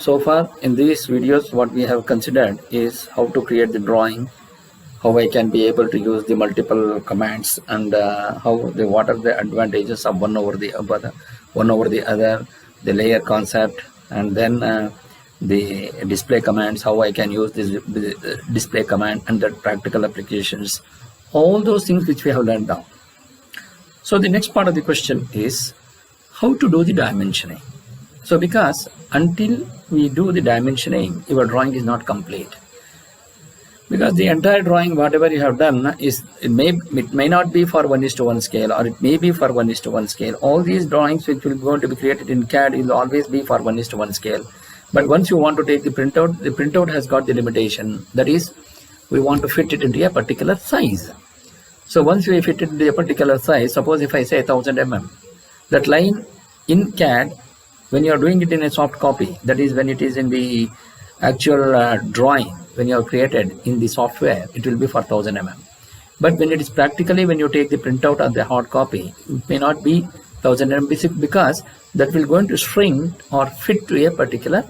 So far in these videos, what we have considered is how to create the drawing, how I can be able to use the multiple commands, and what are the advantages of one over the other, the layer concept, and then the display commands, how I can use this display command under practical applications, all those things which we have learned now. So the next part of the question is how to do the dimensioning. So because until we do the dimensioning, your drawing is not complete. Because the entire drawing, whatever you have done, it may not be for 1:1 scale, or it may be for 1:1 scale. All these drawings which will going to be created in CAD will always be for 1:1 scale. But once you want to take the printout has got the limitation. That is, we want to fit it into a particular size. So once we fit it into a particular size, suppose if I say 1000 mm, that line in CAD, when you are doing it in a soft copy, that is when it is in the actual drawing, when you have created in the software, it will be for 1000 mm. But when it is practically, when you take the printout of the hard copy, it may not be 1000 mm because that will going to shrink or fit to a particular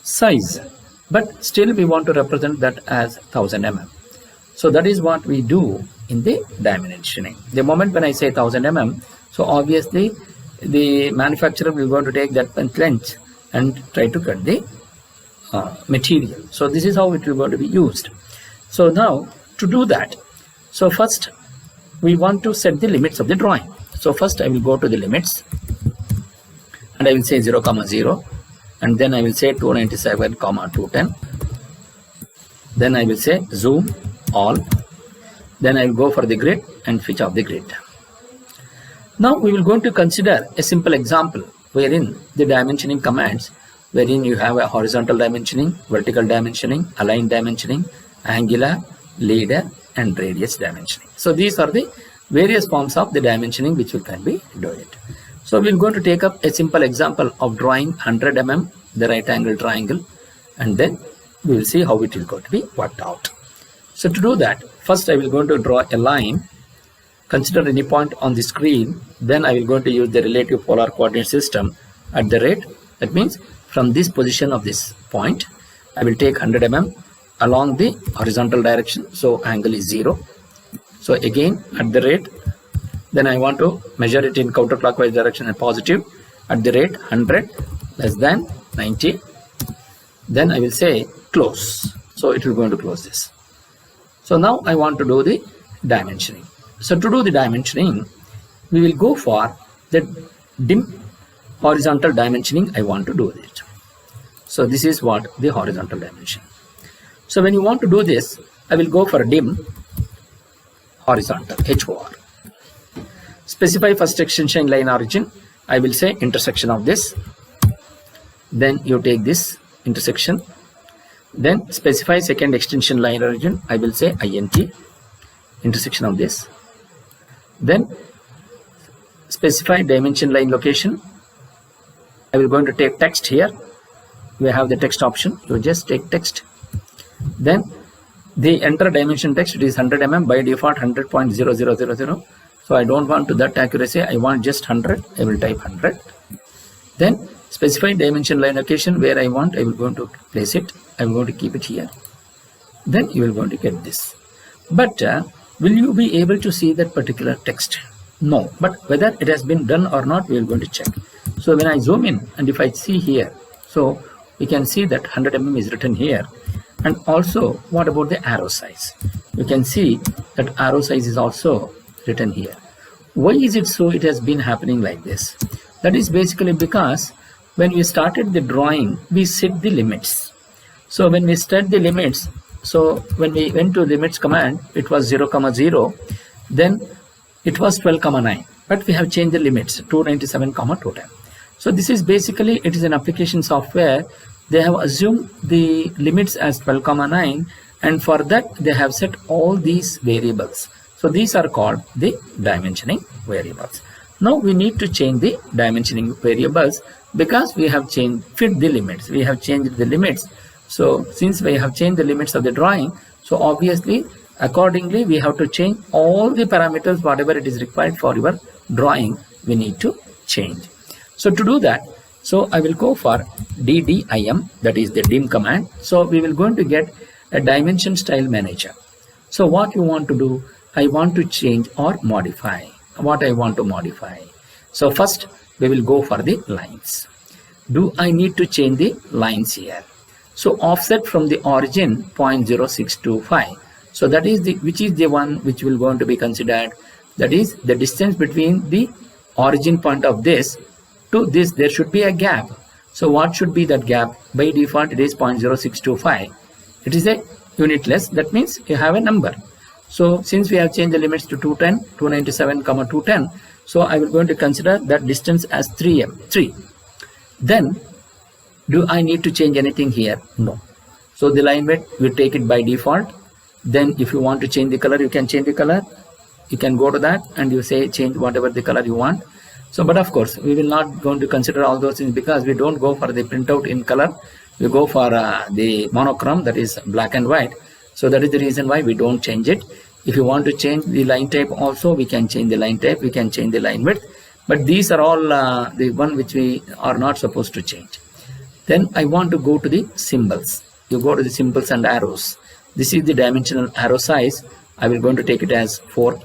size. But still we want to represent that as 1000 mm. So that is what we do in the dimensioning. The moment when I say 1000 mm, so obviously the manufacturer will going to take that length and try to cut the material. So this is how it will going to be used. So now to do that, so first we want to set the limits of the drawing. So first I will go to the limits and I will say 0, 0, and then I will say 297, 210. Then I will say zoom all. Then I will go for the grid and switch off the grid. Now we will going to consider a simple example wherein the dimensioning commands, wherein you have a horizontal dimensioning, vertical dimensioning, align dimensioning, angular, leader, and radius dimensioning. So these are the various forms of the dimensioning which we can be doing it. So we are going to take up a simple example of drawing 100 mm, the right angle triangle, and then we will see how it is going to be worked out. So to do that, first I will going to draw a line, consider any point on the screen, then I will going to use the relative polar coordinate system at the rate. That means from this position of this point, I will take 100 mm along the horizontal direction, so angle is 0. So again at the rate, then I want to measure it in counterclockwise direction and positive at the rate 100 less than 90. Then I will say close. So it will going to close this. So now I want to do the dimensioning. So to do the dimensioning, we will go for the dim horizontal dimensioning. I want to do it. So this is what the horizontal dimension. So when you want to do this, I will go for dim horizontal, HOR. Specify first extension line origin. I will say intersection of this. Then you take this intersection. Then specify second extension line origin. I will say INT, intersection of this. Then specify dimension line location. I will going to take text here. We have the text option. You just take text. Then the enter dimension text, it is 100 mm by default 100.0000. So I don't want to that accuracy. I want just 100. I will type 100. Then specify dimension line location where I want. I will going to place it. I am going to keep it here. Then you will going to get this. But will you be able to see that particular text? No. But whether it has been done or not, we are going to check. So when I zoom in and if I see here, so we can see that 100 mm is written here. And also, what about the arrow size? You can see that arrow size is also written here. Why is it so? It has been happening like this. That is basically because when we started the drawing, we set the limits. So when we set the limits, so when we went to limits command, it was 0, 0. Then it was 12, 9. But we have changed the limits 297, 210. So this is basically, it is an application software. They have assumed the limits as 12, 9, and for that they have set all these variables. So these are called the dimensioning variables. Now we need to change the dimensioning variables because we have fit the limits. We have changed the limits. So since we have changed the limits of the drawing, so obviously accordingly we have to change all the parameters, whatever it is required for your drawing, we need to change. So to do that, So I will go for DDIM, that is the dim command. So we will going to get a dimension style manager. So what you want to do, I want to change or modify. What I want to modify. So first we will go for the lines. Do I need to change the lines here? So offset from the origin 0.0625. So that is which is the one which will going to be considered. That is the distance between the origin point of this to this. There should be a gap. So what should be that gap? By default it is 0.0625. It is a unitless. That means you have a number. So since we have changed the limits to 210, 297, 210, so I will going to consider that distance as 3 Then do I need to change anything here? No. So the line weight, we take it by default. Then if you want to change the color, you can change the color. You can go to that and you say change whatever the color you want. So but of course we will not going to consider all those things because we don't go for the printout in color. We go for the monochrome, that is black and white. So that is the reason why we don't change it. If you want to change the line type also, we can change the line type, we can change the line width. But these are all the one which we are not supposed to change. Then I want to go to the symbols. You go to the symbols and arrows. This is the dimensional arrow size. I will going to take it as 4,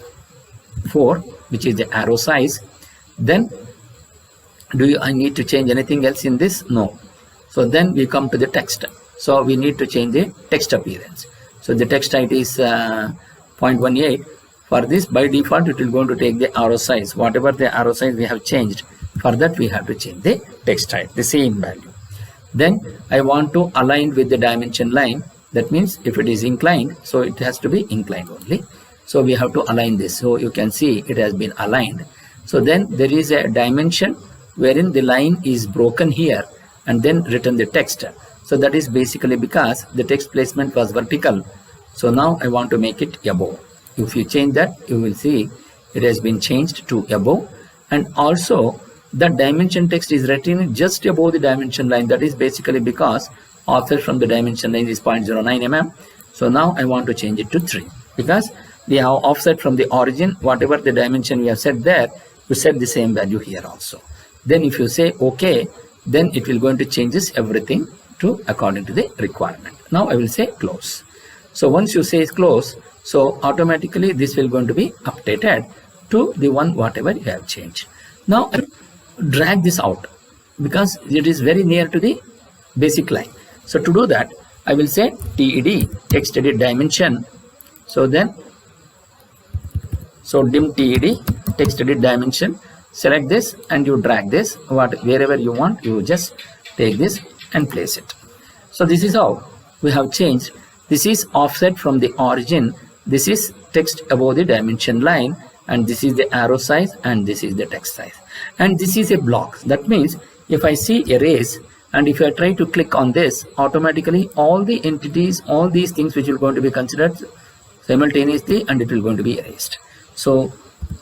which is the arrow size. Then I need to change anything else in this? No. So then we come to the text. So we need to change the text appearance. So the text height is 0.18. For this, by default, it will going to take the arrow size. Whatever the arrow size we have changed, for that we have to change the text height, the same value. Then I want to align with the dimension line. That means if it is inclined, so it has to be inclined only. So we have to align this. So you can see it has been aligned. So then there is a dimension wherein the line is broken here and then written the text. So that is basically because the text placement was vertical. So now I want to make it above. If you change that, you will see it has been changed to above. And also the dimension text is written just above the dimension line. That is basically because offset from the dimension line is 0.09 mm. So now I want to change it to 3 because we have offset from the origin. Whatever the dimension we have set there, you set the same value here also. Then if you say OK, then it will going to changes everything to according to the requirement. Now I will say close. So once you say close, so automatically this will going to be updated to the one whatever you have changed. Now I will drag this out because it is very near to the basic line. So to do that, I will say TED, text edit dimension. So then, so dim TED, text edit dimension. Select this and you drag this wherever you want. You just take this and place it. So this is how we have changed. This is offset from the origin. This is text above the dimension line, and this is the arrow size, and this is the text size, and this is a block. That means if I see erase and if I try to click on this, automatically all the entities, all these things which will going to be considered simultaneously, and it will going to be erased. So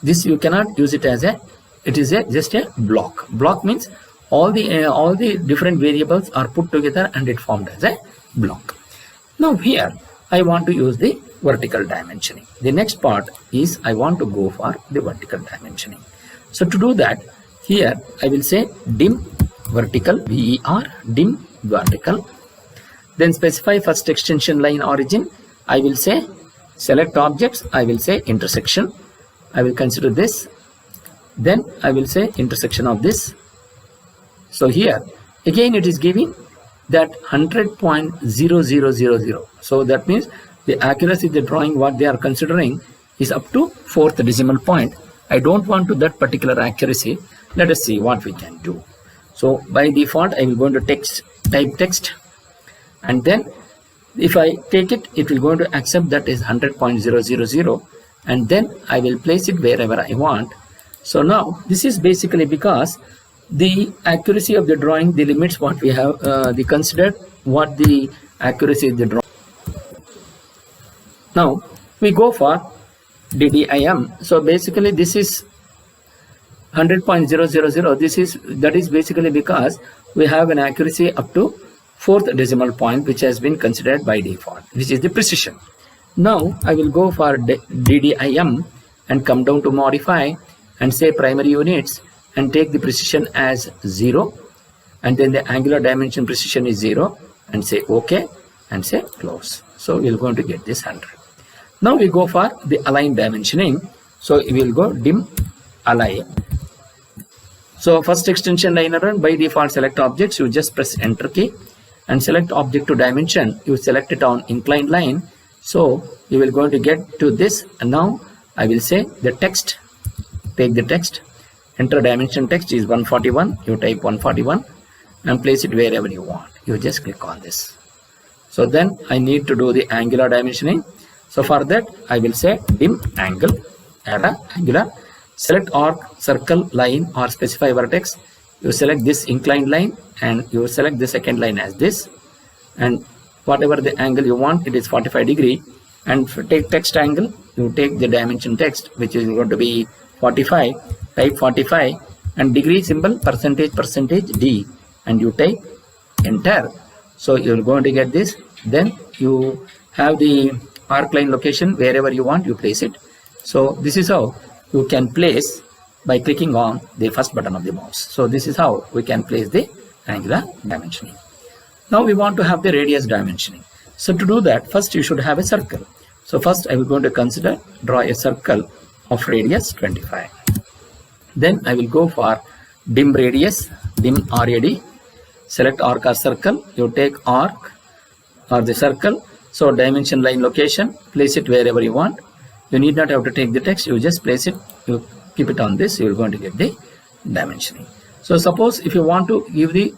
this you cannot use it as a, it is just a block. Block means all the different variables are put together and it formed as a block. Now here I want to use the vertical dimensioning. The next part is I want to go for the vertical dimensioning. So to do that, here I will say dim vertical, VER, dim vertical. Then specify first extension line origin. I will say select objects. I will say intersection. I will consider this. Then I will say intersection of this. So here again it is giving that 100.0000. So that means the accuracy of the drawing what they are considering is up to 4th decimal point. I don't want to that particular accuracy. Let us see what we can do. So by default I will go to type text, and then if I take it, it will going to accept that is 100.000, and then I will place it wherever I want. So now this is basically because the accuracy of the drawing, the limits what we have the considered what the accuracy of the drawing. Now we go for DDIM. So basically this is 100.000. That is basically because we have an accuracy up to 4th decimal point which has been considered by default, which is the precision. Now I will go for DDIM and come down to modify and say primary units and take the precision as 0. and then the angular dimension precision is 0, and say OK and say close. So we're going to get this 100. Now we go for the align dimensioning. So we will go dim align. So first extension line around, by default select objects, you just press enter key and select object to dimension. You select it on inclined line. So you will going to get to this, and now I will say the text, take the text, enter dimension text is 141, you type 141 and place it wherever you want. You just click on this. So then I need to do the angular dimensioning. So for that I will say dim angle, add a angular, select arc, circle, line or specify vertex. You select this inclined line and you select the second line as this, and whatever the angle you want, it is 45 degree, and take text angle, you take the dimension text which is going to be 45, type 45 and degree symbol percentage D and you type enter. So you're going to get this. Then you have the arc line location wherever you want, you place it. So this is how you can place by clicking on the first button of the mouse. So this is how we can place the angular dimensioning. Now we want to have the radius dimensioning. So to do that, first you should have a circle. So first I will going to consider draw a circle of radius 25. Then I will go for dim radius, dim RAD, select arc or circle, you take arc or the circle. So dimension line location, place it wherever you want. You need not have to take the text, you just place it, you keep it on this, you are going to get the dimensioning. So suppose if you want to give the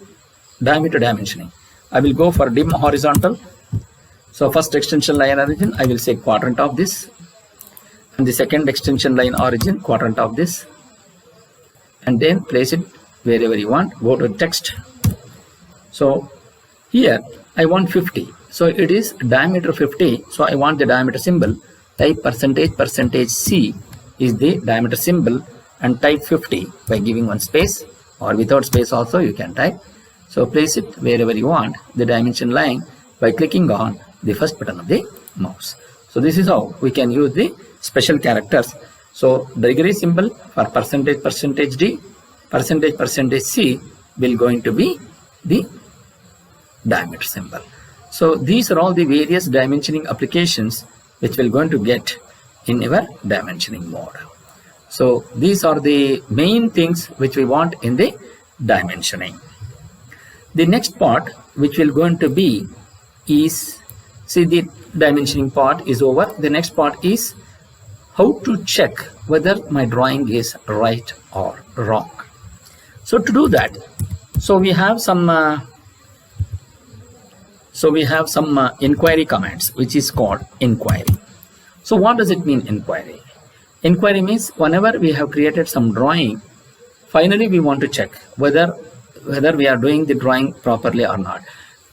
diameter dimensioning, I will go for dim horizontal. So first extension line origin, I will say quadrant of this, and the second extension line origin, quadrant of this, and then place it wherever you want. Go to text. So here I want 50, so it is diameter 50, so I want the diameter symbol. Type percentage C is the diameter symbol and type 50 by giving one space, or without space also you can type. So place it wherever you want the dimension line by clicking on the first button of the mouse. So this is how we can use the special characters. So the degree symbol for percentage D, percentage C will going to be the diameter symbol. So these are all the various dimensioning applications which we're going to get in our dimensioning mode. So these are the main things which we want in the dimensioning. The next part which will going to be is, see, the dimensioning part is over. The next part is how to check whether my drawing is right or wrong. So to do that, so we have some Nquiry commands which is called Nquiry. So what does it mean, Nquiry? Nquiry means whenever we have created some drawing, finally we want to check whether we are doing the drawing properly or not.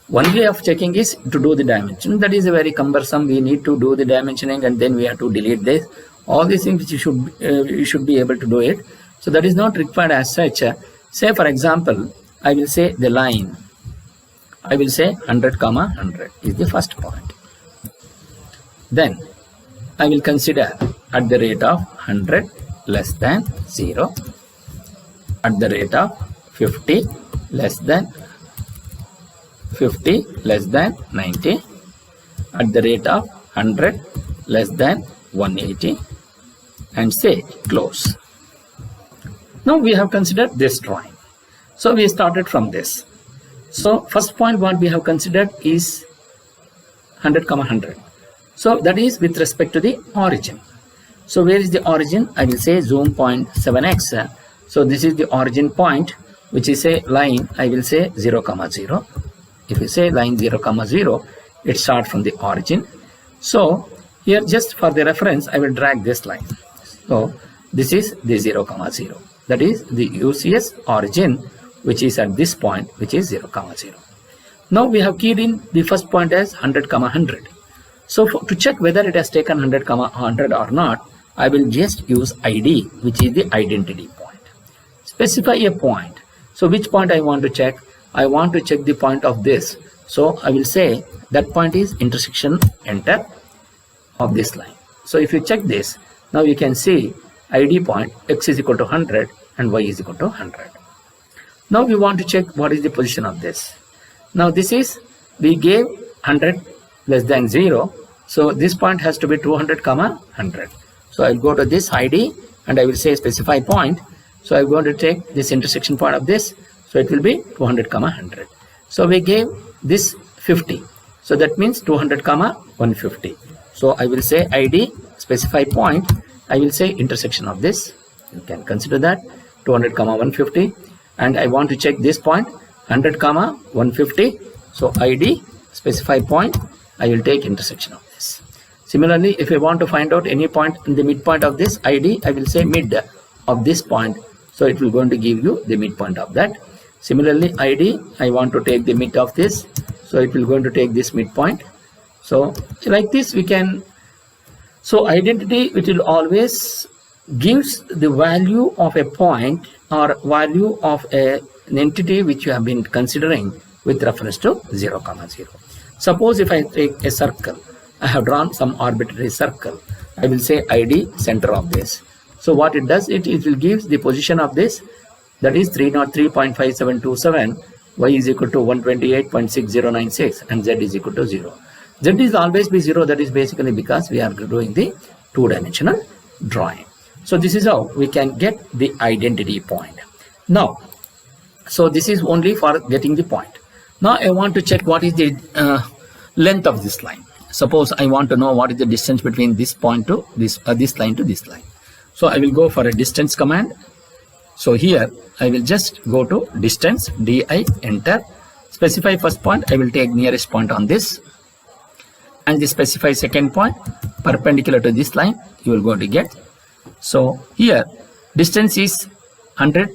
One way of checking is to do the dimension. That is very cumbersome. We need to do the dimensioning and then we have to delete this. All these things which you should be able to do it. So that is not required as such. Say for example, I will say the line. I will say 100, 100 is the first point. Then I will consider at the rate of 100 less than 0, at the rate of 50 less than 90, at the rate of 100 less than 180, and say close. Now we have considered this drawing. So we started from this. So first point what we have considered is 100, 100. So that is with respect to the origin. So where is the origin? I will say zoom point 7x. So this is the origin point, which is a line. I will say 0, 0. If you say line 0, 0, it starts from the origin. So here just for the reference, I will drag this line. So this is the 0, 0. That is the UCS origin, which is at this point, which is 0, 0. Now we have keyed in the first point as 100, 100. So to check whether it has taken 100, 100 or not, I will just use ID, which is the identity point. Specify a point. So which point I want to check? I want to check the point of this. So I will say that point is intersection enter of this line. So if you check this, now you can see ID point x is equal to 100 and y is equal to 100. Now we want to check what is the position of this. Now this is, we gave 100 less than 0. So this point has to be 200 comma 100. So I'll go to this ID and I will say specify point. So I'm going to take this intersection point of this. So it will be 200 comma 100. So we gave this 50. So that means 200 comma 150. So I will say ID specify point. I will say intersection of this. You can consider that 200 comma 150. And I want to check this point 100 comma 150. So ID specify point. I will take intersection of this. Similarly, if I want to find out any point in the midpoint of this ID, I will say mid of this point. So it will going to give you the midpoint of that. Similarly, ID, I want to take the mid of this. So it will going to take this midpoint. So like this we can. So identity, it will always gives the value of a point or value of an entity which you have been considering with reference to 0 comma 0. Suppose if I take a circle, I have drawn some arbitrary circle. I will say ID center of this. So what it does, it will give the position of this, that is 303.5727, y is equal to 128.6096 and z is equal to 0. Z is always be 0, that is basically because we are doing the two-dimensional drawing. So this is how we can get the identity point. Now, so this is only for getting the point. Now I want to check what is the length of this line. Suppose I want to know what is the distance between this point to this line to this line. So I will go for a distance command. So here I will just go to distance, di, enter, specify first point. I will take nearest point on this, and this specify second point perpendicular to this line. You will go to get. So here distance is 100.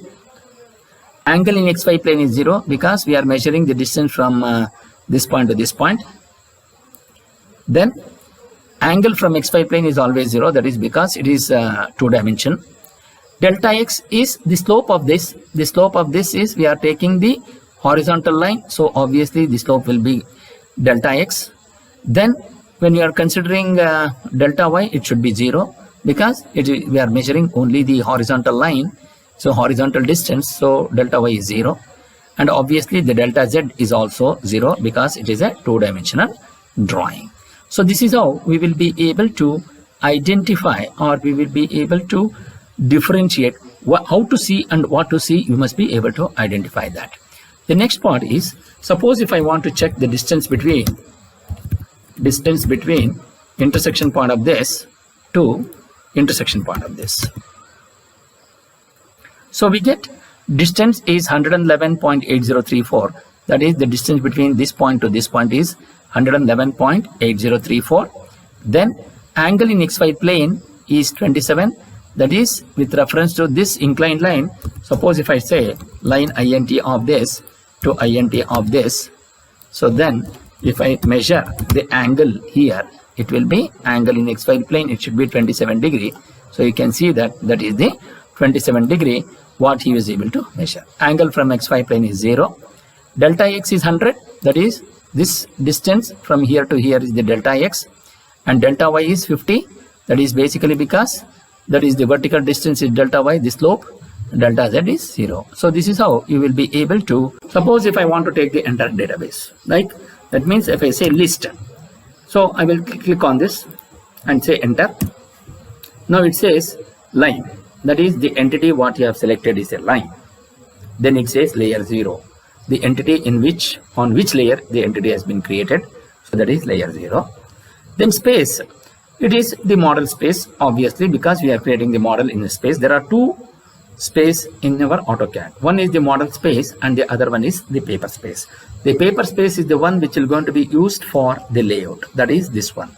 Angle in xy plane is 0 because we are measuring the distance from this point to this point. Then angle from xy plane is always 0, that is because it is two dimension. Delta x is the slope of this. The slope of this is, we are taking the horizontal line, so obviously the slope will be delta x. Then when you are considering delta y, it should be 0 because we are measuring only the horizontal line, so horizontal distance, so delta y is 0. And obviously the delta z is also 0 because it is a two-dimensional drawing. So this is how we will be able to identify, or we will be able to differentiate how to see and what to see. You must be able to identify that. The next part is, suppose if I want to check the distance between intersection point of this to intersection point of this. So we get distance is 111.8034. That is the distance between this point to this point is 111.8034. Then angle in xy plane is 27. That is with reference to this inclined line. Suppose if I say line int of this to int of this. So then if I measure the angle here, it will be angle in xy plane. It should be 27 degree. So you can see that that is the 27 degree what he was able to measure. Angle from xy plane is 0. Delta x is 100. That is this distance from here to here is the delta x, and delta y is 50. That is basically because that is the vertical distance is delta y, the slope, delta z is 0. So this is how you will be able to, suppose if I want to take the entire database, like that means if I say list, so I will click on this and say enter. Now it says line, that is the entity what you have selected is a line. Then it says layer 0, the entity on which layer the entity has been created, so that is layer 0. Then space, it is the model space, obviously because we are creating the model in the space. There are two space in our AutoCAD. One is the model space and the other one is the paper space. The paper space is the one which is going to be used for the layout, that is this one.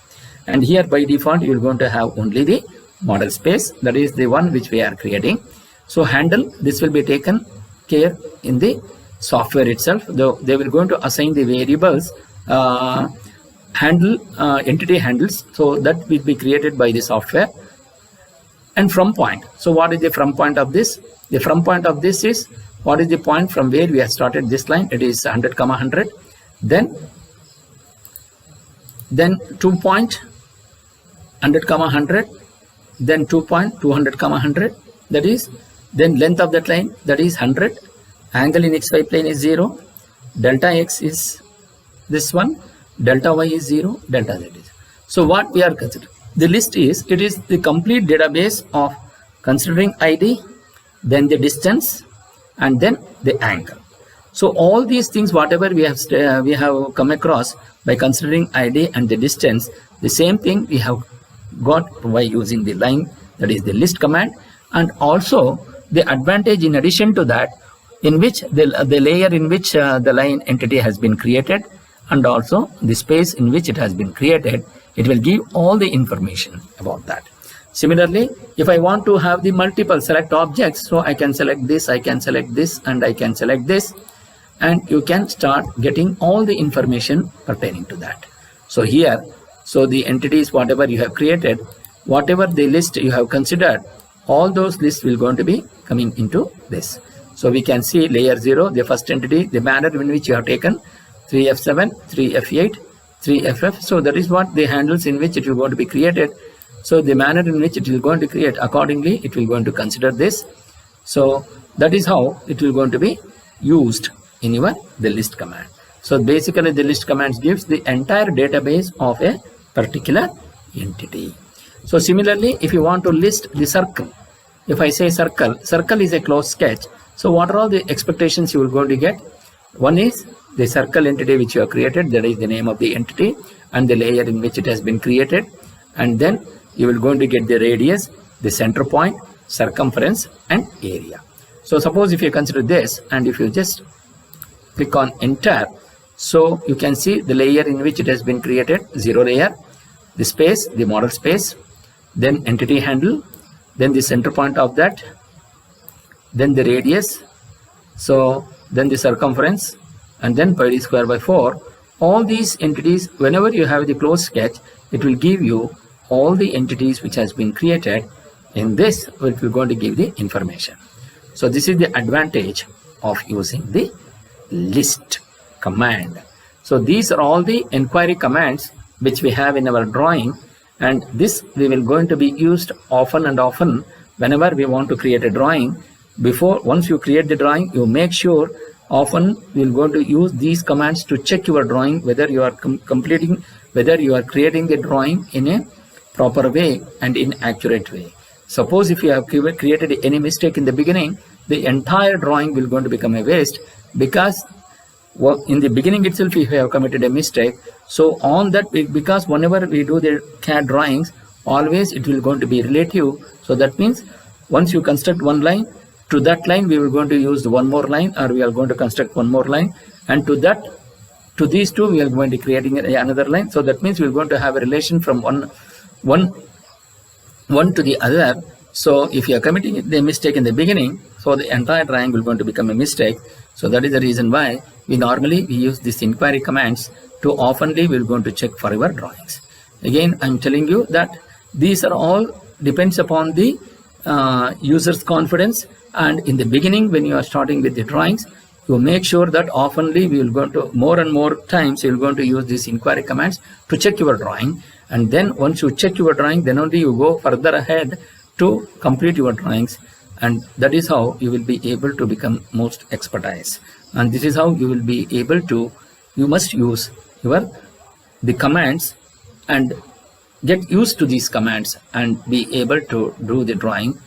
And here by default you are going to have only the model space, that is the one which we are creating. So handle, this will be taken care in the software itself, though they will going to assign the variables handle entity handles, so that will be created by the software. And from point, so what is the from point of this? The from point of this is, what is the point from where we have started this line? It is 100 comma 100. Then 2 point 100 comma 100, then 2 point 200 comma 100, that is then length of that line, that is 100. Angle in xy plane is 0. Delta x is this one. Delta y is 0. Delta z is. So what we are considering? The list is, it is the complete database of considering ID, then the distance, and then the angle. So all these things, whatever we have come across by considering ID and the distance, the same thing we have got by using the line, that is the list command, and also the advantage in addition to that, in which the layer in which the line entity has been created, and also the space in which it has been created, it will give all the information about that. Similarly, if I want to have the multiple select objects, so I can select this, I can select this, and I can select this, and you can start getting all the information pertaining to that. So here, so the entities, whatever you have created, whatever the list you have considered, all those lists will going to be coming into this. So we can see layer 0, the first entity, the manner in which you have taken 3F7, 3F8, 3FF. So that is what the handles in which it will going to be created. So the manner in which it will going to create, accordingly it will going to consider this. So that is how it will going to be used in the list command. So basically the list commands gives the entire database of a particular entity. So similarly, if you want to list the circle, if I say circle is a closed sketch. So what are all the expectations you will going to get? One is the circle entity which you have created, that is the name of the entity and the layer in which it has been created, and then you will going to get the radius, the center point, circumference, and area. So suppose if you consider this, and if you just click on enter, so you can see the layer in which it has been created, 0 layer, the space, the model space, then entity handle, then the center point of that, then the radius, so then the circumference, and then pi d square by 4. All these entities, whenever you have the closed sketch, it will give you all the entities which has been created. In this, it will going to give the information. So this is the advantage of using the list command. So these are all the Nquiry commands which we have in our drawing, and this we will going to be used often and often whenever we want to create a drawing. Once you create the drawing, you make sure often we will going to use these commands to check your drawing, whether you are whether you are creating the drawing in a proper way and in accurate way. Suppose if you have created any mistake in the beginning, the entire drawing will going to become a waste, because in the beginning itself if you have committed a mistake. So on that, because whenever we do the CAD drawings, always it will going to be relative. So that means once you construct one line, to that line we will going to use one more line, or we are going to construct one more line, and to these two we are going to creating another line. So that means we are going to have a relation from one to the other. So if you are committing the mistake in the beginning, so the entire drawing will going to become a mistake. So that is the reason why we normally use this Nquiry commands to oftenly we are going to check for our drawings. Again, I am telling you that these are all depends upon the user's confidence, and in the beginning when you are starting with the drawings, you make sure that oftenly we will go to more and more times you will going to use these Nquiry commands to check your drawing, and then once you check your drawing, then only you go further ahead to complete your drawings, and that is how you will be able to become most expertise. And this is how you will be able to, you must use the commands and get used to these commands and be able to do the drawing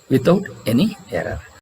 without any error.